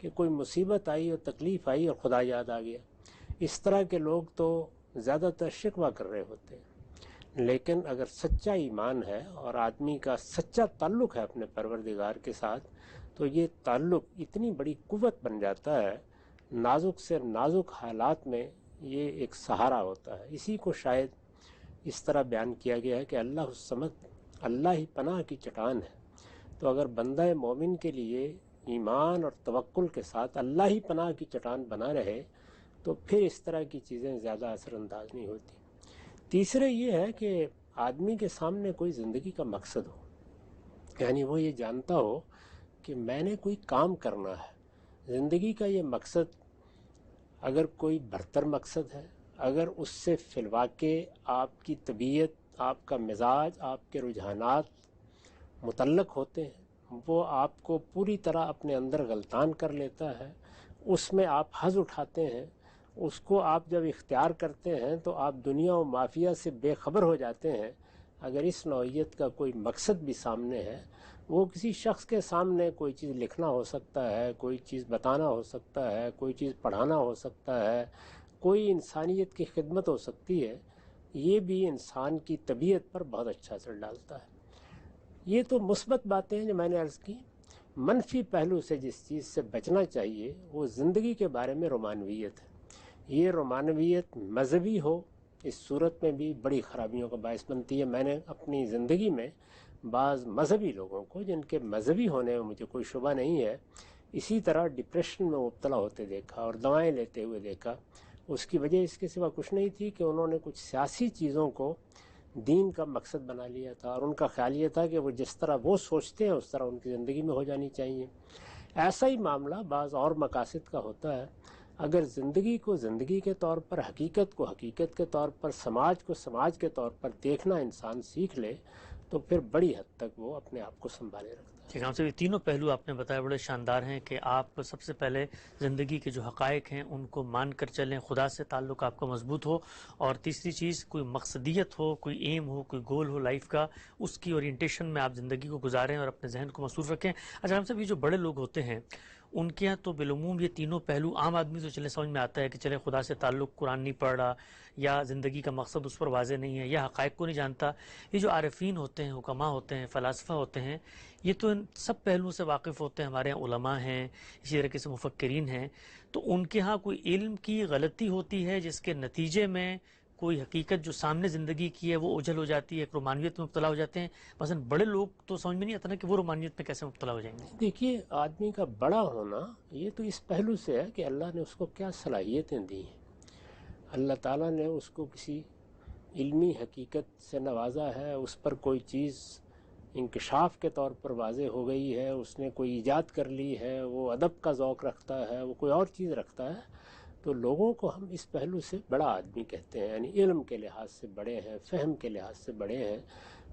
کہ کوئی مصیبت آئی اور تکلیف آئی اور خدا یاد آ گیا. اس طرح کے لوگ تو زیادہ تر شکوہ کر رہے ہوتے ہیں. لیکن اگر سچا ایمان ہے اور آدمی کا سچا تعلق ہے اپنے پروردگار کے ساتھ، تو یہ تعلق اتنی بڑی قوت بن جاتا ہے، نازک سے نازک حالات میں یہ ایک سہارا ہوتا ہے. اسی کو شاید اس طرح بیان کیا گیا ہے کہ اللہ الصمد، اللہ ہی پناہ کی چٹان ہے. تو اگر بندہ مومن کے لیے ایمان اور توکل کے ساتھ اللہ ہی پناہ کی چٹان بنا رہے تو پھر اس طرح کی چیزیں زیادہ اثر انداز نہیں ہوتی. تیسرے یہ ہے کہ آدمی کے سامنے کوئی زندگی کا مقصد ہو، یعنی وہ یہ جانتا ہو کہ میں نے کوئی کام کرنا ہے. زندگی کا یہ مقصد اگر کوئی برتر مقصد ہے، اگر اس سے فی الواقع آپ کی طبیعت، آپ کا مزاج، آپ کے رجحانات متعلق ہوتے ہیں، وہ آپ کو پوری طرح اپنے اندر غلطان کر لیتا ہے، اس میں آپ حظ اٹھاتے ہیں، اس کو آپ جب اختیار کرتے ہیں تو آپ دنیا و مافیا سے بے خبر ہو جاتے ہیں. اگر اس نوعیت کا کوئی مقصد بھی سامنے ہے، وہ کسی شخص کے سامنے کوئی چیز لکھنا ہو سکتا ہے، کوئی چیز بتانا ہو سکتا ہے، کوئی چیز پڑھانا ہو سکتا ہے، کوئی انسانیت کی خدمت ہو سکتی ہے، یہ بھی انسان کی طبیعت پر بہت اچھا اثر ڈالتا ہے. یہ تو مثبت باتیں ہیں جو میں نے عرض کی. منفی پہلو سے جس چیز سے بچنا چاہیے وہ زندگی کے بارے میں رومانویت ہے. یہ رومانویت مذہبی ہو، اس صورت میں بھی بڑی خرابیوں کا باعث بنتی ہے. میں نے اپنی زندگی میں بعض مذہبی لوگوں کو، جن کے مذہبی ہونے میں مجھے کوئی شبہ نہیں ہے، اسی طرح ڈپریشن میں مبتلا ہوتے دیکھا اور دوائیں لیتے ہوئے دیکھا. اس کی وجہ اس کے سوا کچھ نہیں تھی کہ انہوں نے کچھ سیاسی چیزوں کو دین کا مقصد بنا لیا تھا، اور ان کا خیال یہ تھا کہ وہ جس طرح وہ سوچتے ہیں اس طرح ان کی زندگی میں ہو جانی چاہیے. ایسا ہی معاملہ بعض اور مقاصد کا ہوتا ہے. اگر زندگی کو زندگی کے طور پر، حقیقت کو حقیقت کے طور پر، سماج کو سماج کے طور پر دیکھنا انسان سیکھ لے تو پھر بڑی حد تک وہ اپنے آپ کو سنبھالے رکھتا ہے. ٹھیک ہے. یہ تینوں پہلو آپ نے بتایا بڑے شاندار ہیں کہ آپ سب سے پہلے زندگی کے جو حقائق ہیں ان کو مان کر چلیں، خدا سے تعلق آپ کا مضبوط ہو، اور تیسری چیز کوئی مقصدیت ہو، کوئی ایم ہو، کوئی گول ہو لائف کا، اس کی اورینٹیشن میں آپ زندگی کو گزاریں اور اپنے ذہن کو مصروف رکھیں. اچھا ہم سب یہ جو بڑے لوگ ہوتے ہیں ان کے یہاں تو بالعموم یہ تینوں پہلو عام آدمی تو چلے سمجھ میں آتا ہے کہ چلے خدا سے تعلق، قرآن نہیں پڑھ رہا، یا زندگی کا مقصد اس پر واضح نہیں ہے، یا حقائق کو نہیں جانتا. یہ جو عارفین ہوتے ہیں، حکماء ہوتے ہیں، فلاسفہ ہوتے ہیں، یہ تو ان سب پہلوؤں سے واقف ہوتے ہیں. ہمارے یہاں علماء ہیں، اسی طریقے سے مفکرین ہیں. تو ان کے ہاں کوئی علم کی غلطی ہوتی ہے جس کے نتیجے میں کوئی حقیقت جو سامنے زندگی کی ہے وہ اوجھل ہو جاتی ہے، ایک رومانویت میں مبتلا ہو جاتے ہیں. مثلا بڑے لوگ تو سمجھ میں نہیں آتا نا کہ وہ رومانویت میں کیسے مبتلا ہو جائیں گے. دیکھیے، آدمی کا بڑا ہونا یہ تو اس پہلو سے ہے کہ اللہ نے اس کو کیا صلاحیتیں دی ہیں. اللہ تعالیٰ نے اس کو کسی علمی حقیقت سے نوازا ہے، اس پر کوئی چیز انکشاف کے طور پر واضح ہو گئی ہے، اس نے کوئی ایجاد کر لی ہے، وہ ادب کا ذوق رکھتا ہے، وہ کوئی اور چیز رکھتا ہے، تو لوگوں کو ہم اس پہلو سے بڑا آدمی کہتے ہیں، یعنی علم کے لحاظ سے بڑے ہیں، فہم کے لحاظ سے بڑے ہیں.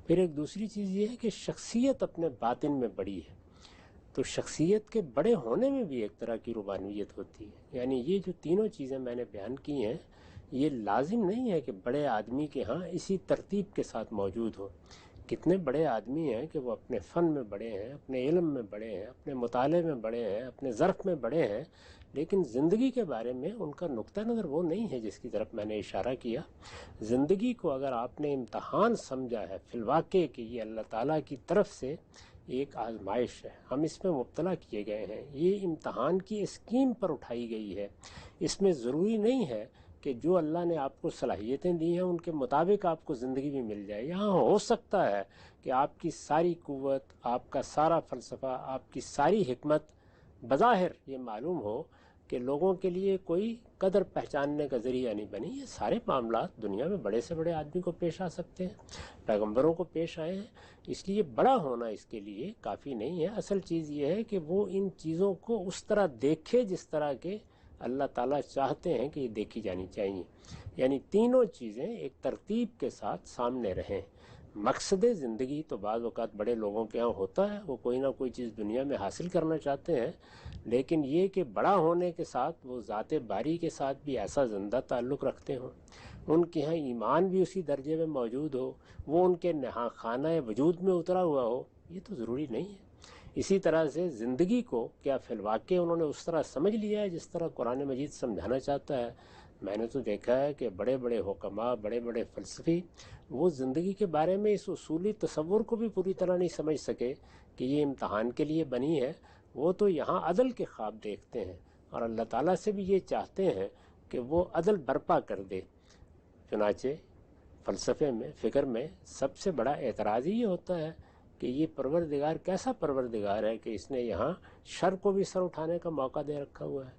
پھر ایک دوسری چیز یہ ہے کہ شخصیت اپنے باطن میں بڑی ہے. تو شخصیت کے بڑے ہونے میں بھی ایک طرح کی روحانیت ہوتی ہے. یعنی یہ جو تینوں چیزیں میں نے بیان کی ہیں، یہ لازم نہیں ہے کہ بڑے آدمی کے ہاں اسی ترتیب کے ساتھ موجود ہو. کتنے بڑے آدمی ہیں کہ وہ اپنے فن میں بڑے ہیں، اپنے علم میں بڑے ہیں، اپنے مطالعے میں بڑے ہیں، اپنے ظرف میں بڑے ہیں، لیکن زندگی کے بارے میں ان کا نقطہ نظر وہ نہیں ہے جس کی طرف میں نے اشارہ کیا. زندگی کو اگر آپ نے امتحان سمجھا ہے فی الواقع کہ یہ اللہ تعالیٰ کی طرف سے ایک آزمائش ہے، ہم اس میں مبتلا کیے گئے ہیں، یہ امتحان کی اسکیم پر اٹھائی گئی ہے. اس میں ضروری نہیں ہے کہ جو اللہ نے آپ کو صلاحیتیں دی ہیں ان کے مطابق آپ کو زندگی بھی مل جائے. یہاں ہو سکتا ہے کہ آپ کی ساری قوت، آپ کا سارا فلسفہ، آپ کی ساری حکمت بظاہر یہ معلوم ہو کہ لوگوں کے لیے کوئی قدر پہچاننے کا ذریعہ نہیں بنی. یہ سارے معاملات دنیا میں بڑے سے بڑے آدمی کو پیش آ سکتے ہیں، پیغمبروں کو پیش آئے ہیں. اس لیے بڑا ہونا اس کے لیے کافی نہیں ہے. اصل چیز یہ ہے کہ وہ ان چیزوں کو اس طرح دیکھے جس طرح کے اللہ تعالیٰ چاہتے ہیں کہ یہ دیکھی جانی چاہیے. یعنی تینوں چیزیں ایک ترتیب کے ساتھ سامنے رہیں. مقصد زندگی تو بعض اوقات بڑے لوگوں کے ہاں ہوتا ہے، وہ کوئی نہ کوئی چیز دنیا میں حاصل کرنا چاہتے ہیں، لیکن یہ کہ بڑا ہونے کے ساتھ وہ ذات باری کے ساتھ بھی ایسا زندہ تعلق رکھتے ہوں، ان کے ہاں ایمان بھی اسی درجے میں موجود ہو، وہ ان کے نہا خانہ وجود میں اترا ہوا ہو، یہ تو ضروری نہیں ہے. اسی طرح سے زندگی کو کیا فی الواقع انہوں نے اس طرح سمجھ لیا ہے جس طرح قرآن مجید سمجھانا چاہتا ہے؟ میں نے تو دیکھا ہے کہ بڑے بڑے حکماء، بڑے بڑے فلسفی، وہ زندگی کے بارے میں اس اصولی تصور کو بھی پوری طرح نہیں سمجھ سکے کہ یہ امتحان کے لیے بنی ہے۔ وہ تو یہاں عدل کے خواب دیکھتے ہیں اور اللہ تعالیٰ سے بھی یہ چاہتے ہیں کہ وہ عدل برپا کر دے۔ چنانچہ فلسفے میں، فکر میں سب سے بڑا اعتراض یہ ہوتا ہے کہ یہ پروردگار کیسا پروردگار ہے کہ اس نے یہاں شر کو بھی سر اٹھانے کا موقع دے رکھا ہوا ہے۔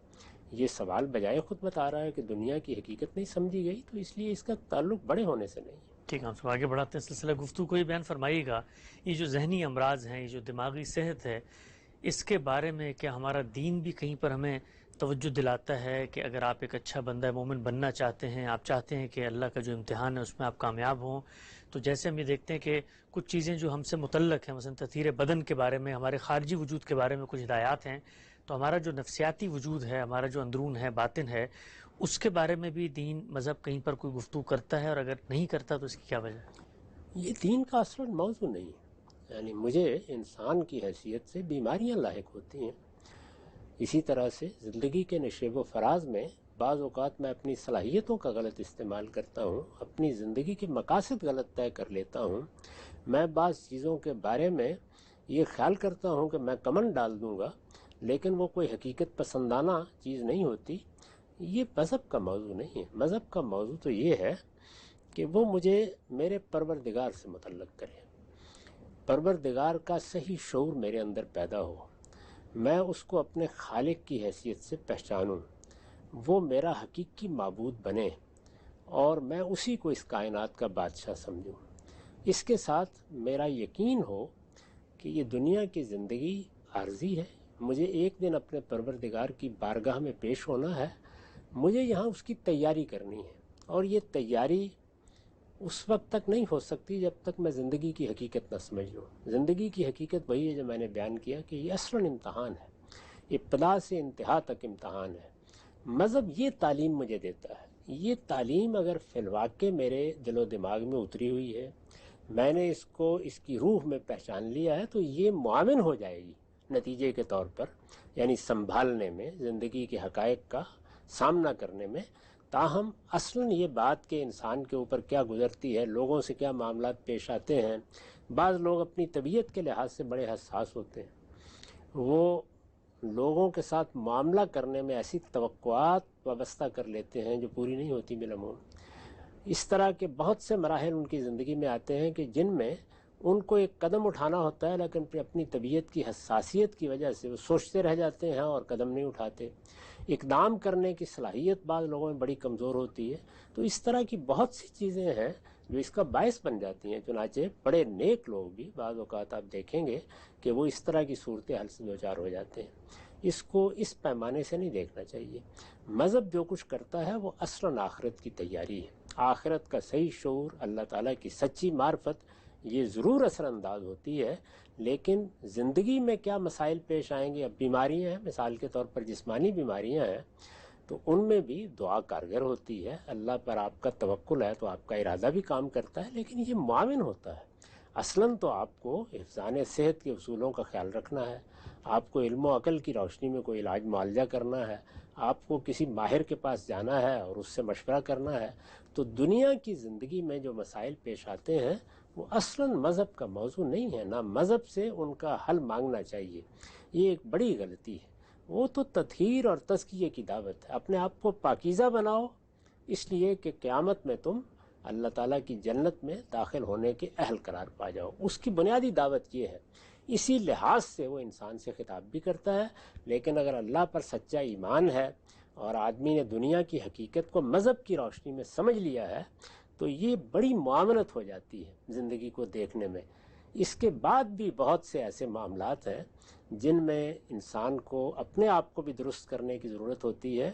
یہ سوال بجائے خود بتا رہا ہے کہ دنیا کی حقیقت نہیں سمجھی گئی، تو اس لیے اس کا تعلق بڑے ہونے سے نہیں ہے۔ ٹھیک ہے، ہم سب آگے بڑھاتے ہیں سلسلہ گفتگو کو۔ یہ بیان فرمائیے گا، یہ جو ذہنی امراض ہیں، یہ جو دماغی صحت ہے، اس کے بارے میں کیا ہمارا دین بھی کہیں پر ہمیں توجہ دلاتا ہے کہ اگر آپ ایک اچھا بندہ مومن بننا چاہتے ہیں، آپ چاہتے ہیں کہ اللہ کا جو امتحان ہے اس میں آپ کامیاب ہوں، تو جیسے ہم یہ دیکھتے ہیں کہ کچھ چیزیں جو ہم سے متعلق ہیں، مثلا تطہیر بدن کے بارے میں، ہمارے خارجی وجود کے بارے میں کچھ ہدایات ہیں، تو ہمارا جو نفسیاتی وجود ہے، ہمارا جو اندرون ہے، باطن ہے، اس کے بارے میں بھی دین مذہب کہیں پر کوئی گفتگو کرتا ہے، اور اگر نہیں کرتا تو اس کی کیا وجہ ہے؟ یہ دین کا اصل موضوع نہیں ہے۔ یعنی مجھے انسان کی حیثیت سے بیماریاں لاحق ہوتی ہیں، اسی طرح سے زندگی کے نشیب و فراز میں بعض اوقات میں اپنی صلاحیتوں کا غلط استعمال کرتا ہوں، اپنی زندگی کے مقاصد غلط طے کر لیتا ہوں۔ میں بعض چیزوں کے بارے میں یہ خیال کرتا ہوں کہ میں کمن ڈال دوں گا، لیکن وہ کوئی حقیقت پسندانہ چیز نہیں ہوتی۔ یہ مذہب کا موضوع نہیں ہے۔ مذہب کا موضوع تو یہ ہے کہ وہ مجھے میرے پروردگار سے متعلق کرے، پروردگار کا صحیح شعور میرے اندر پیدا ہو، میں اس کو اپنے خالق کی حیثیت سے پہچانوں، وہ میرا حقیقی معبود بنے اور میں اسی کو اس کائنات کا بادشاہ سمجھوں۔ اس کے ساتھ میرا یقین ہو کہ یہ دنیا کی زندگی عارضی ہے، مجھے ایک دن اپنے پروردگار کی بارگاہ میں پیش ہونا ہے، مجھے یہاں اس کی تیاری کرنی ہے، اور یہ تیاری اس وقت تک نہیں ہو سکتی جب تک میں زندگی کی حقیقت نہ سمجھ لوں۔ زندگی کی حقیقت وہی ہے جو میں نے بیان کیا کہ یہ اصلاً امتحان ہے، ابتدا سے انتہا تک امتحان ہے۔ مذہب یہ تعلیم مجھے دیتا ہے، یہ تعلیم اگر فی الواقع میرے دل و دماغ میں اتری ہوئی ہے، میں نے اس کو اس کی روح میں پہچان لیا ہے، تو یہ معاون ہو جائے گی نتیجے کے طور پر، یعنی سنبھالنے میں، زندگی کے حقائق کا سامنا کرنے میں۔ تاہم اصلاً یہ بات کہ انسان کے اوپر کیا گزرتی ہے، لوگوں سے کیا معاملات پیش آتے ہیں، بعض لوگ اپنی طبیعت کے لحاظ سے بڑے حساس ہوتے ہیں، وہ لوگوں کے ساتھ معاملہ کرنے میں ایسی توقعات وابستہ کر لیتے ہیں جو پوری نہیں ہوتی بالعموم۔ اس طرح کے بہت سے مراحل ان کی زندگی میں آتے ہیں کہ جن میں ان کو ایک قدم اٹھانا ہوتا ہے، لیکن پھر اپنی طبیعت کی حساسیت کی وجہ سے وہ سوچتے رہ جاتے ہیں اور قدم نہیں اٹھاتے۔ اقدام کرنے کی صلاحیت بعض لوگوں میں بڑی کمزور ہوتی ہے۔ تو اس طرح کی بہت سی چیزیں ہیں جو اس کا باعث بن جاتی ہیں۔ چنانچہ بڑے نیک لوگ بھی بعض اوقات آپ دیکھیں گے کہ وہ اس طرح کی صورتحال سے دوچار ہو جاتے ہیں۔ اس کو اس پیمانے سے نہیں دیکھنا چاہیے۔ مذہب جو کچھ کرتا ہے وہ اصلاً آخرت کی تیاری ہے، آخرت کا صحیح شعور، اللہ تعالیٰ کی سچی معرفت، یہ ضرور اثر انداز ہوتی ہے، لیکن زندگی میں کیا مسائل پیش آئیں گے۔ اب بیماریاں ہیں، مثال کے طور پر جسمانی بیماریاں ہیں، تو ان میں بھی دعا کارگر ہوتی ہے، اللہ پر آپ کا توکل ہے تو آپ کا ارادہ بھی کام کرتا ہے، لیکن یہ معاون ہوتا ہے۔ اصلاً تو آپ کو حفظان صحت کے اصولوں کا خیال رکھنا ہے، آپ کو علم و عقل کی روشنی میں کوئی علاج معالجہ کرنا ہے، آپ کو کسی ماہر کے پاس جانا ہے اور اس سے مشورہ کرنا ہے۔ تو دنیا کی زندگی میں جو مسائل پیش آتے ہیں وہ اصلاً مذہب کا موضوع نہیں ہے، نہ مذہب سے ان کا حل مانگنا چاہیے۔ یہ ایک بڑی غلطی ہے۔ وہ تو تطہیر اور تزکیے کی دعوت ہے، اپنے آپ کو پاکیزہ بناؤ اس لیے کہ قیامت میں تم اللہ تعالیٰ کی جنت میں داخل ہونے کے اہل قرار پا جاؤ۔ اس کی بنیادی دعوت یہ ہے۔ اسی لحاظ سے وہ انسان سے خطاب بھی کرتا ہے، لیکن اگر اللہ پر سچا ایمان ہے اور آدمی نے دنیا کی حقیقت کو مذہب کی روشنی میں سمجھ لیا ہے تو یہ بڑی معاونت ہو جاتی ہے زندگی کو دیکھنے میں۔ اس کے بعد بھی بہت سے ایسے معاملات ہیں جن میں انسان کو اپنے آپ کو بھی درست کرنے کی ضرورت ہوتی ہے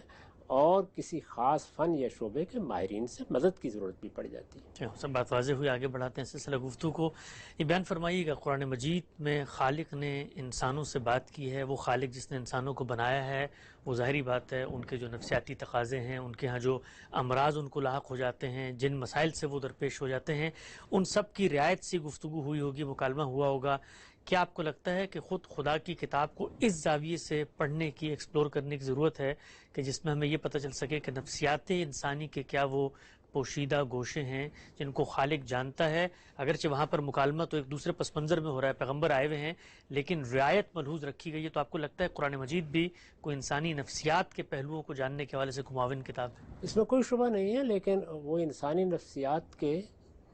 اور کسی خاص فن یا شعبے کے ماہرین سے مدد کی ضرورت بھی پڑ جاتی ہے۔ سب بات واضح ہوئی، آگے بڑھاتے ہیں سلسلہ گفتگو کو۔ یہ بیان فرمائیے گا، قرآن مجید میں خالق نے انسانوں سے بات کی ہے، وہ خالق جس نے انسانوں کو بنایا ہے، وہ ظاہری بات ہے ان کے جو نفسیاتی تقاضے ہیں، ان کے ہاں جو امراض ان کو لاحق ہو جاتے ہیں، جن مسائل سے وہ درپیش ہو جاتے ہیں، ان سب کی رعایت سے گفتگو ہوئی ہوگی، مکالمہ ہوا ہوگا کیا آپ کو لگتا ہے کہ خود خدا کی کتاب کو اس زاویے سے پڑھنے کی، ایکسپلور کرنے کی ضرورت ہے کہ جس میں ہمیں یہ پتہ چل سکے کہ نفسیات انسانی کے کیا وہ پوشیدہ گوشے ہیں جن کو خالق جانتا ہے؟ اگرچہ وہاں پر مکالمہ تو ایک دوسرے پس منظر میں ہو رہا ہے، پیغمبر آئے ہوئے ہیں، لیکن رعایت ملحوظ رکھی گئی ہے، تو آپ کو لگتا ہے قرآن مجید بھی کوئی انسانی نفسیات کے پہلوؤں کو جاننے کے حوالے سے ایک معاون کتاب ہے؟ اس میں کوئی شبہ نہیں ہے، لیکن وہ انسانی نفسیات کے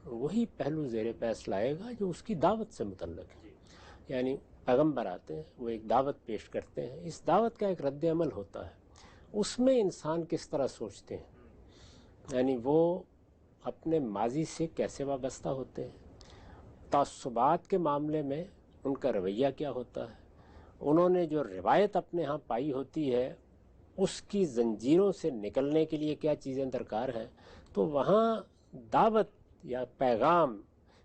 وہی پہلو زیر بحث لائے گا جو اس کی دعوت سے متعلق ہے. یعنی پیغمبر آتے ہیں، وہ ایک دعوت پیش کرتے ہیں، اس دعوت کا ایک رد عمل ہوتا ہے، اس میں انسان کس طرح سوچتے ہیں، یعنی وہ اپنے ماضی سے کیسے وابستہ ہوتے ہیں، تعصبات کے معاملے میں ان کا رویہ کیا ہوتا ہے، انہوں نے جو روایت اپنے ہاں پائی ہوتی ہے اس کی زنجیروں سے نکلنے کے لیے کیا چیزیں درکار ہیں. تو وہاں دعوت یا پیغام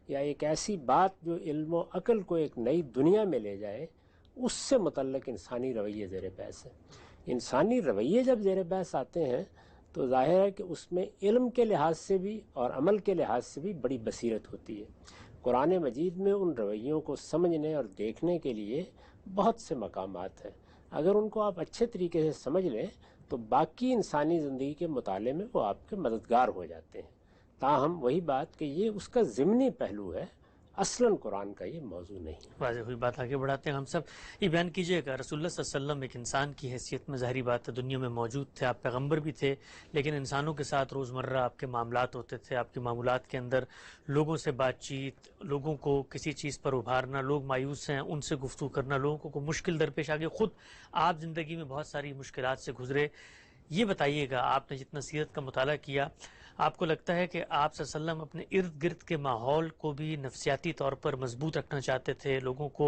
یا ایک ایسی بات جو علم و عقل کو ایک نئی دنیا میں لے جائے، اس سے متعلق انسانی رویے زیر بحث ہے. انسانی رویے جب زیر بحث آتے ہیں تو ظاہر ہے کہ اس میں علم کے لحاظ سے بھی اور عمل کے لحاظ سے بھی بڑی بصیرت ہوتی ہے. قرآن مجید میں ان رویوں کو سمجھنے اور دیکھنے کے لیے بہت سے مقامات ہیں. اگر ان کو آپ اچھے طریقے سے سمجھ لیں تو باقی انسانی زندگی کے مطالعے میں وہ آپ کے مددگار ہو جاتے ہیں. تاہم وہی بات کہ یہ اس کا ضمنی پہلو ہے، اصلاً قرآن کا یہ موضوع نہیں. واضح ہوئی بات، آگے بڑھاتے ہیں ہم سب. یہ بیان کیجئے گا، رسول اللہ صلی اللہ علیہ وسلم ایک انسان کی حیثیت میں ظاہری بات ہے دنیا میں موجود تھے، آپ پیغمبر بھی تھے، لیکن انسانوں کے ساتھ روزمرہ آپ کے معاملات ہوتے تھے، آپ کے معاملات کے اندر لوگوں سے بات چیت، لوگوں کو کسی چیز پر ابھارنا، لوگ مایوس ہیں ان سے گفتگو کرنا، لوگوں کو مشکل درپیش آگے، خود آپ زندگی میں بہت ساری مشکلات سے گزرے. یہ بتائیے گا، آپ نے جتنا سیرت کا مطالعہ کیا، آپ کو لگتا ہے کہ آپ صلی اللہ علیہ وسلم اپنے ارد گرد کے ماحول کو بھی نفسیاتی طور پر مضبوط رکھنا چاہتے تھے، لوگوں کو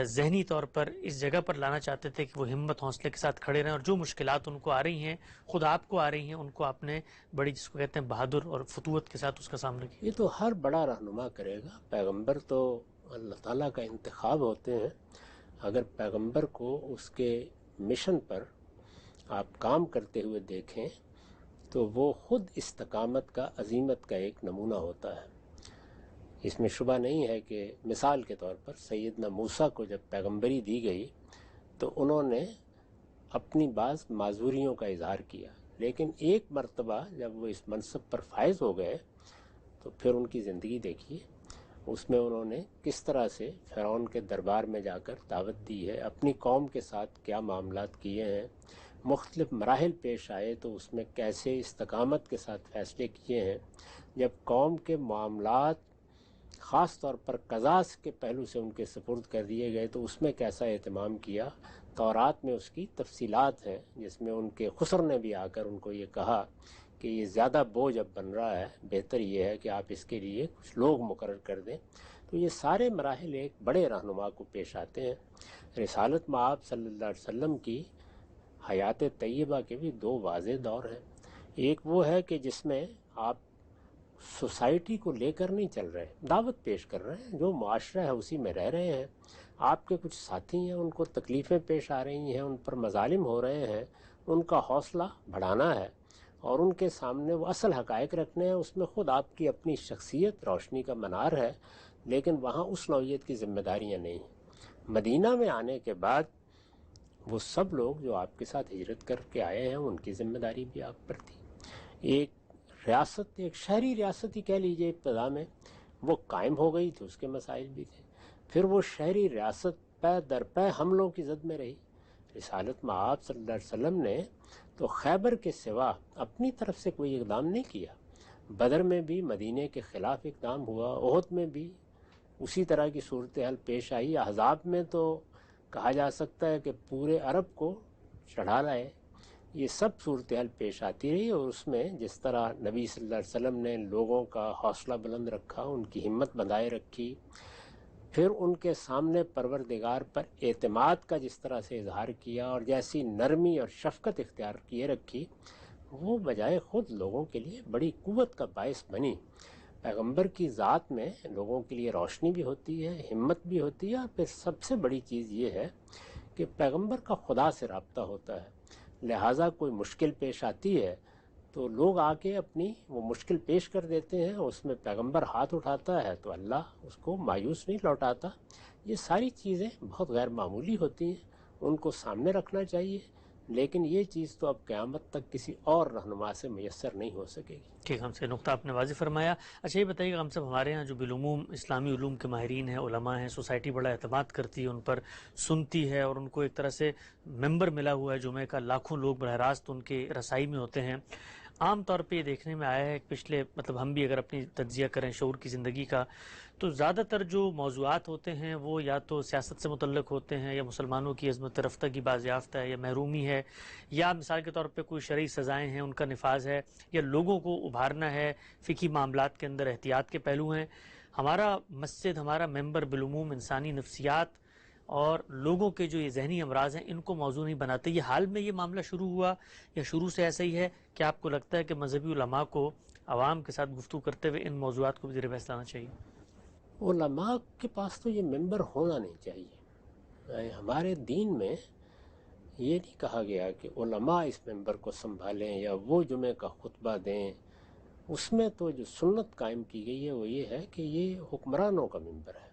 ذہنی طور پر اس جگہ پر لانا چاہتے تھے کہ وہ ہمت حوصلے کے ساتھ کھڑے رہیں، اور جو مشکلات ان کو آ رہی ہیں، خود آپ کو آ رہی ہیں، ان کو آپ نے بڑی، جس کو کہتے ہیں بہادر اور فتوت کے ساتھ اس کا سامنا کیا؟ یہ تو ہر بڑا رہنما کرے گا. پیغمبر تو اللہ تعالیٰ کا انتخاب ہوتے ہیں. اگر پیغمبر کو اس کے مشن پر آپ کام کرتے ہوئے دیکھیں تو وہ خود استقامت کا، عزیمت کا ایک نمونہ ہوتا ہے. اس میں شبہ نہیں ہے کہ مثال کے طور پر سیدنا موسیٰ کو جب پیغمبری دی گئی تو انہوں نے اپنی بعض معذوریوں کا اظہار کیا، لیکن ایک مرتبہ جب وہ اس منصب پر فائز ہو گئے تو پھر ان کی زندگی دیکھیے. اس میں انہوں نے کس طرح سے فرعون کے دربار میں جا کر دعوت دی ہے، اپنی قوم کے ساتھ کیا معاملات کیے ہیں، مختلف مراحل پیش آئے تو اس میں کیسے استقامت کے ساتھ فیصلے کیے ہیں. جب قوم کے معاملات خاص طور پر قضاء کے پہلو سے ان کے سپرد کر دیے گئے تو اس میں کیسا اہتمام کیا. تورات میں اس کی تفصیلات ہیں، جس میں ان کے خسر نے بھی آ کر ان کو یہ کہا کہ یہ زیادہ بوجھ اب بن رہا ہے، بہتر یہ ہے کہ آپ اس کے لیے کچھ لوگ مقرر کر دیں. تو یہ سارے مراحل ایک بڑے رہنما کو پیش آتے ہیں. رسالت مآب صلی اللہ علیہ وسلم کی حیات طیبہ کے بھی دو واضح دور ہیں. ایک وہ ہے کہ جس میں آپ سوسائٹی کو لے کر نہیں چل رہے، دعوت پیش کر رہے ہیں، جو معاشرہ ہے اسی میں رہ رہے ہیں. آپ کے کچھ ساتھی ہیں، ان کو تکلیفیں پیش آ رہی ہیں، ان پر مظالم ہو رہے ہیں، ان کا حوصلہ بڑھانا ہے اور ان کے سامنے وہ اصل حقائق رکھنے ہیں. اس میں خود آپ کی اپنی شخصیت روشنی کا منار ہے، لیکن وہاں اس نوعیت کی ذمہ داریاں نہیں ہیں. مدینہ میں آنے کے بعد وہ سب لوگ جو آپ کے ساتھ ہجرت کر کے آئے ہیں ان کی ذمہ داری بھی آپ پر تھی. ایک ریاست، ایک شہری ریاست ہی کہہ لیجئے ابتدا میں، وہ قائم ہو گئی تھی، اس کے مسائل بھی تھے. پھر وہ شہری ریاست پے در پے حملوں کی زد میں رہی. رسالت مآب صلی اللہ علیہ وسلم نے تو خیبر کے سوا اپنی طرف سے کوئی اقدام نہیں کیا. بدر میں بھی مدینے کے خلاف اقدام ہوا، احد میں بھی اسی طرح کی صورتحال پیش آئی. احزاب میں تو کہا جا سکتا ہے کہ پورے عرب کو چڑھا لائے. یہ سب صورتحال پیش آتی رہی اور اس میں جس طرح نبی صلی اللہ علیہ وسلم نے لوگوں کا حوصلہ بلند رکھا، ان کی ہمت بندھائے رکھی، پھر ان کے سامنے پروردگار پر اعتماد کا جس طرح سے اظہار کیا اور جیسی نرمی اور شفقت اختیار کیے رکھی، وہ بجائے خود لوگوں کے لیے بڑی قوت کا باعث بنی. پیغمبر کی ذات میں لوگوں کے لیے روشنی بھی ہوتی ہے، ہمت بھی ہوتی ہے، اور پھر سب سے بڑی چیز یہ ہے کہ پیغمبر کا خدا سے رابطہ ہوتا ہے. لہٰذا کوئی مشکل پیش آتی ہے تو لوگ آ کے اپنی وہ مشکل پیش کر دیتے ہیں، اس میں پیغمبر ہاتھ اٹھاتا ہے تو اللہ اس کو مایوس نہیں لوٹاتا۔ یہ ساری چیزیں بہت غیر معمولی ہوتی ہیں، ان کو سامنے رکھنا چاہیے، لیکن یہ چیز تو اب قیامت تک کسی اور رہنما سے میسر نہیں ہو سکے گی۔ ٹھیک، ہم سے نقطہ آپ نے واضح فرمایا۔ اچھا یہ بتائیے کہ ہم سب ہمارے ہاں جو بالعموم اسلامی علوم کے ماہرین ہیں، علماء ہیں، سوسائٹی بڑا اعتماد کرتی ہے، ان پر سنتی ہے، اور ان کو ایک طرح سے ممبر ملا ہوا ہے جمعہ کا، لاکھوں لوگ براہ راست ان کے رسائی میں ہوتے ہیں۔ عام طور پہ یہ دیکھنے میں آیا ہے کہ پچھلے ہم بھی اگر اپنی تجزیہ کریں شعور کی زندگی کا، تو زیادہ تر جو موضوعات ہوتے ہیں وہ یا تو سیاست سے متعلق ہوتے ہیں، یا مسلمانوں کی عظمت رفتگی بازیافت ہے، یا محرومی ہے، یا مثال کے طور پہ کوئی شرعی سزائیں ہیں ان کا نفاذ ہے، یا لوگوں کو ابھارنا ہے، فقہی معاملات کے اندر احتیاط کے پہلو ہیں۔ ہمارا مسجد، ہمارا ممبر بالعموم انسانی نفسیات اور لوگوں کے جو یہ ذہنی امراض ہیں ان کو موضوع نہیں بناتے۔ یہ حال میں یہ معاملہ شروع ہوا یا شروع سے ایسا ہی ہے کہ آپ کو لگتا ہے کہ مذہبی علماء کو عوام کے ساتھ گفتگو کرتے ہوئے ان موضوعات کو بھی زیر بحث لانا چاہیے؟ علماء کے پاس تو یہ ممبر ہونا نہیں چاہیے۔ ہمارے دین میں یہ نہیں کہا گیا کہ علماء اس ممبر کو سنبھالیں یا وہ جمعہ کا خطبہ دیں۔ اس میں تو جو سنت قائم کی گئی ہے وہ یہ ہے کہ یہ حکمرانوں کا ممبر ہے،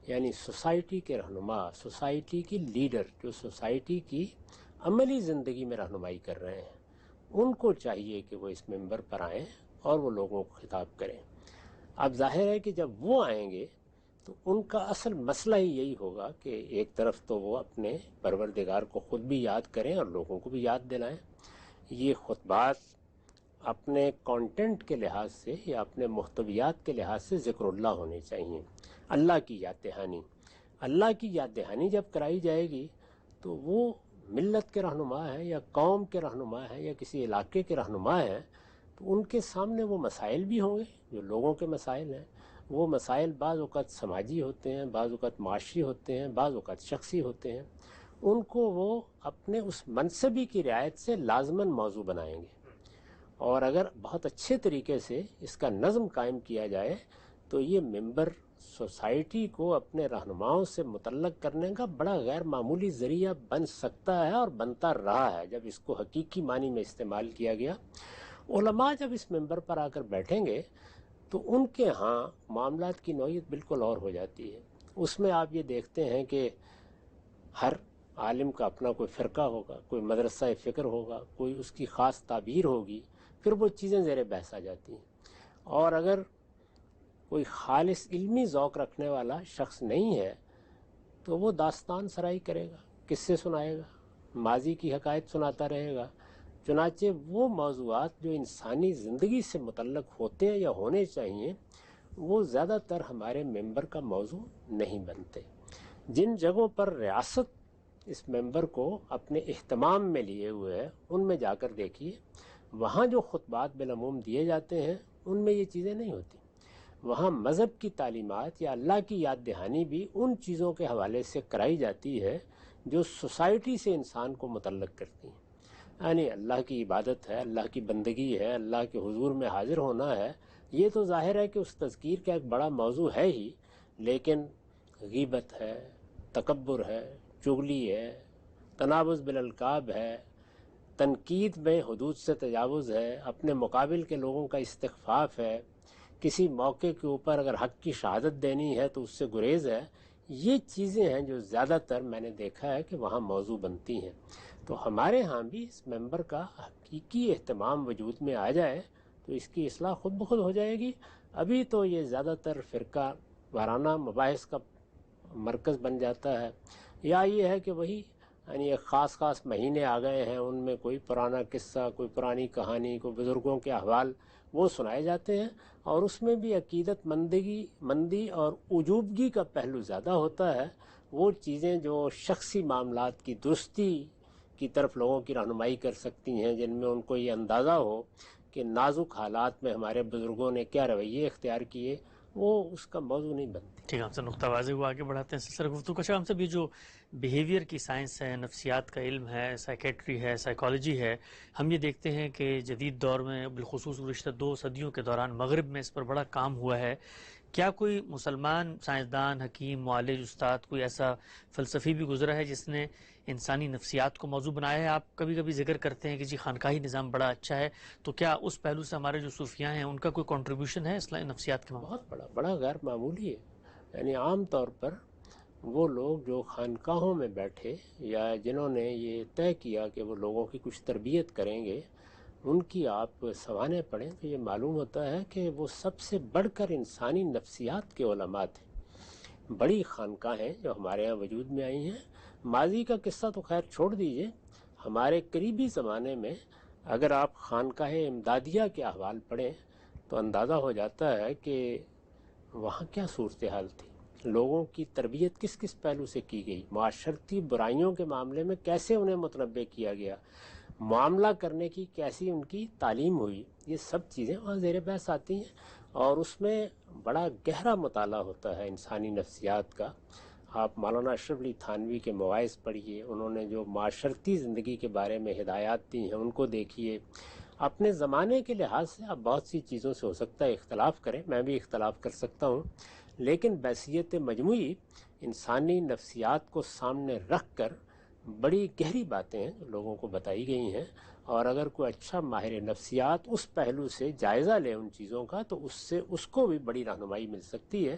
یعنی سوسائٹی کے رہنما، سوسائٹی کی لیڈر جو سوسائٹی کی عملی زندگی میں رہنمائی کر رہے ہیں، ان کو چاہیے کہ وہ اس ممبر پر آئیں اور وہ لوگوں کو خطاب کریں۔ اب ظاہر ہے کہ جب وہ آئیں گے تو ان کا اصل مسئلہ ہی یہی ہوگا کہ ایک طرف تو وہ اپنے پروردگار کو خود بھی یاد کریں اور لوگوں کو بھی یاد دلائیں۔ یہ خطبات اپنے کانٹینٹ کے لحاظ سے یا اپنے محتویات کے لحاظ سے ذکر اللہ ہونے چاہیے، اللہ کی یاد دہانی۔ اللہ کی یاد دہانی جب کرائی جائے گی تو وہ ملت کے رہنما ہیں یا قوم کے رہنما ہیں یا کسی علاقے کے رہنما ہیں، تو ان کے سامنے وہ مسائل بھی ہوں گے جو لوگوں کے مسائل ہیں۔ وہ مسائل بعض اوقات سماجی ہوتے ہیں، بعض اوقات معاشی ہوتے ہیں، بعض اوقات شخصی ہوتے ہیں۔ ان کو وہ اپنے اس منصبی کی رعایت سے لازماً موضوع بنائیں گے، اور اگر بہت اچھے طریقے سے اس کا نظم قائم کیا جائے تو یہ ممبر سوسائٹی کو اپنے رہنماؤں سے متعلق کرنے کا بڑا غیر معمولی ذریعہ بن سکتا ہے اور بنتا رہا ہے جب اس کو حقیقی معنی میں استعمال کیا گیا۔ علماء جب اس ممبر پر آ کر بیٹھیں گے تو ان کے ہاں معاملات کی نوعیت بالکل اور ہو جاتی ہے۔ اس میں آپ یہ دیکھتے ہیں کہ ہر عالم کا اپنا کوئی فرقہ ہوگا، کوئی مدرسہ فکر ہوگا، کوئی اس کی خاص تعبیر ہوگی، پھر وہ چیزیں زیر بحث آ جاتی ہیں۔ اور اگر کوئی خالص علمی ذوق رکھنے والا شخص نہیں ہے تو وہ داستان سرائی کرے گا، قصے سنائے گا، ماضی کی حکایت سناتا رہے گا۔ چنانچہ وہ موضوعات جو انسانی زندگی سے متعلق ہوتے ہیں یا ہونے چاہیے وہ زیادہ تر ہمارے ممبر کا موضوع نہیں بنتے۔ جن جگہوں پر ریاست اس ممبر کو اپنے اہتمام میں لیے ہوئے ہے ان میں جا کر دیکھیے، وہاں جو خطبات بالعموم دیے جاتے ہیں ان میں یہ چیزیں نہیں ہوتی۔ وہاں مذہب کی تعلیمات یا اللہ کی یاد دہانی بھی ان چیزوں کے حوالے سے کرائی جاتی ہے جو سوسائٹی سے انسان کو متعلق کرتی ہیں، یعنی اللہ کی عبادت ہے، اللہ کی بندگی ہے، اللہ کے حضور میں حاضر ہونا ہے۔ یہ تو ظاہر ہے کہ اس تذکیر کا ایک بڑا موضوع ہے ہی، لیکن غیبت ہے، تکبر ہے، چغلی ہے، تنابز بالالقاب ہے، تنقید میں حدود سے تجاوز ہے، اپنے مقابل کے لوگوں کا استخفاف ہے، کسی موقع کے اوپر اگر حق کی شہادت دینی ہے تو اس سے گریز ہے۔ یہ چیزیں ہیں جو زیادہ تر میں نے دیکھا ہے کہ وہاں موضوع بنتی ہیں۔ تو ہمارے ہاں بھی اس ممبر کا حقیقی اہتمام وجود میں آ جائے تو اس کی اصلاح خود بخود ہو جائے گی۔ ابھی تو یہ زیادہ تر فرقہ وارانہ مباحث کا مرکز بن جاتا ہے، یا یہ ہے کہ وہی یعنی ایک خاص مہینے آ گئے ہیں، ان میں کوئی پرانا قصہ، کوئی پرانی کہانی، کوئی بزرگوں کے احوال وہ سنائے جاتے ہیں، اور اس میں بھی عقیدت مندی اور عجوبگی کا پہلو زیادہ ہوتا ہے۔ وہ چیزیں جو شخصی معاملات کی درستی کی طرف لوگوں کی رہنمائی کر سکتی ہیں، جن میں ان کو یہ اندازہ ہو کہ نازک حالات میں ہمارے بزرگوں نے کیا رویے اختیار کیے، وہ اس کا موضوع نہیں بنتی۔ ٹھیک ہے، ہم سے نقطہ واضح ہوا، آگے بڑھاتے ہیں سلسلہ گفتگو کا۔ ہم سے بھی جو بیہیویئر کی سائنس ہے، نفسیات کا علم ہے، سائیکیٹری ہے، سائیکالوجی ہے، ہم یہ دیکھتے ہیں کہ جدید دور میں بالخصوص گزشتہ 2 صدیوں کے دوران مغرب میں اس پر بڑا کام ہوا ہے کیا کوئی مسلمان سائنسدان، حکیم، معالج، استاد کوئی ایسا فلسفی بھی گزرا ہے جس نے انسانی نفسیات کو موضوع بنایا ہے؟ آپ کبھی کبھی ذکر کرتے ہیں کہ جی خانقاہی نظام بڑا اچھا ہے، تو کیا اس پہلو سے ہمارے جو صوفیاء ہیں ان کا کوئی کنٹریبیوشن ہے اسلامی نفسیات کے معاملے بہت بڑا غیر معمولی ہے. یعنی عام طور پر وہ لوگ جو خانقاہوں میں بیٹھے یا جنہوں نے یہ طے کیا کہ وہ لوگوں کی کچھ تربیت کریں گے، ان کی آپ سوانح پڑھیں تو یہ معلوم ہوتا ہے کہ وہ سب سے بڑھ کر انسانی نفسیات کے علماء تھے. بڑی خانقاہیں جو ہمارے ہاں وجود میں آئی ہیں، ماضی کا قصہ تو خیر چھوڑ دیجئے، ہمارے قریبی زمانے میں اگر آپ خانقاہ امدادیہ کے احوال پڑھیں تو اندازہ ہو جاتا ہے کہ وہاں کیا صورتحال تھی، لوگوں کی تربیت کس کس پہلو سے کی گئی، معاشرتی برائیوں کے معاملے میں کیسے انہیں متنبع کیا گیا، معاملہ کرنے کی کیسی ان کی تعلیم ہوئی. یہ سب چیزیں وہاں زیر بحث آتی ہیں اور اس میں بڑا گہرا مطالعہ ہوتا ہے انسانی نفسیات کا. آپ مولانا اشرف علی تھانوی کے مواعظ پڑھیے، انہوں نے جو معاشرتی زندگی کے بارے میں ہدایات دی ہیں ان کو دیکھیے. اپنے زمانے کے لحاظ سے آپ بہت سی چیزوں سے ہو سکتا ہے اختلاف کریں، میں بھی اختلاف کر سکتا ہوں، لیکن بحیثیت مجموعی انسانی نفسیات کو سامنے رکھ کر بڑی گہری باتیں ہیں جو لوگوں کو بتائی گئی ہیں. اور اگر کوئی اچھا ماہر نفسیات اس پہلو سے جائزہ لے ان چیزوں کا تو اس کو بھی بڑی رہنمائی مل سکتی ہے.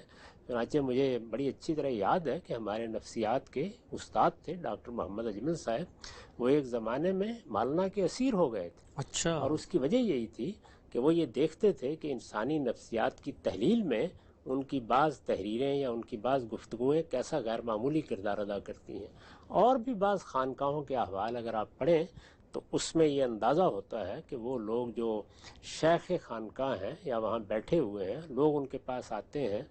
چنانچہ مجھے بڑی اچھی طرح یاد ہے کہ ہمارے نفسیات کے استاد تھے ڈاکٹر محمد اجمل صاحب، وہ ایک زمانے میں مالنا کے اسیر ہو گئے تھے. اچھا. اور اس کی وجہ یہی تھی کہ وہ یہ دیکھتے تھے کہ انسانی نفسیات کی تحلیل میں ان کی بعض تحریریں یا ان کی بعض گفتگویں کیسا غیر معمولی کردار ادا کرتی ہیں. اور بھی بعض خانقاہوں کے احوال اگر آپ پڑھیں تو اس میں یہ اندازہ ہوتا ہے کہ وہ لوگ جو شیخ خانقاہ ہیں یا وہاں بیٹھے ہوئے ہیں، لوگ ان کے پاس آتے ہیں،